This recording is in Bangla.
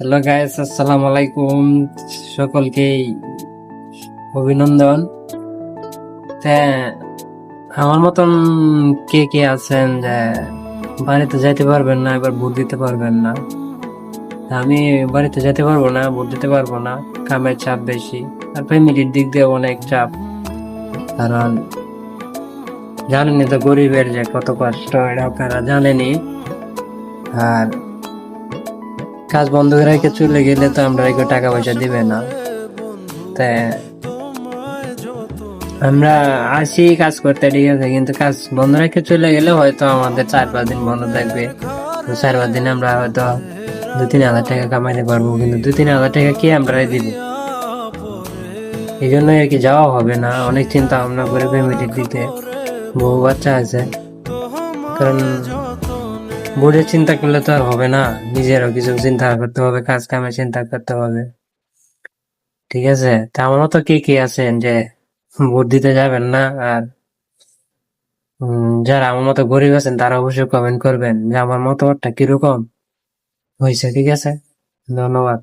হ্যালো গাইস, আসসালামু আলাইকুম। সকলকেই অভিনন্দন। হ্যাঁ, আমার মতন কে কে আছেন যে বাড়িতে যাইতে পারবেন না, এবার ভোট দিতে পারবেন না? আমি বাড়িতে যেতে পারবো না, ভোট দিতে পারবো না। কামের চাপ বেশি, আর ফ্যামিলির দিক দিয়ে অনেক চাপ। কারণ জানেনই তো গরিবের যে কত কষ্ট, এটা আপনারা জানেনই। আর কাজ বন্ধ করে রেখে চলে গেলে তো আমরা কেউ টাকা পয়সা দিবে না। তাই আমরা আসি কাজ করতে, ঠিক আছে, কিন্তু কাজ বন্ধ রেখে চলে গেলে হয়তো আমাদের 4-5 দিন বন্ধ থাকবে। তো 4-5 দিন আমরা হয়তো 2-3 হাজার টাকা কামাইতে পারবো, কিন্তু 2-3 হাজার টাকা কি আমরা দিব? এই জন্যই আর কি যাওয়া হবে না। অনেক চিন্তা ভাবনা করে ফ্যামিলির দিকে, বউ বাচ্চা আছে। কারণ বোর্ডের চিন্তা করলে তো আর হবে না, নিজেরও কিছু চিন্তা করতে হবে, কাজ কামে চিন্তা করতে হবে। ঠিক আছে, তা আমার মতো কে কে আছেন যে ভোট দিতে যাবেন না? আর যারা আমার মতো গরিব আছেন তারা অবশ্যই কমেন্ট করবেন যে আমার মতামতটা কিরকম হয়েছে। ঠিক আছে, ধন্যবাদ।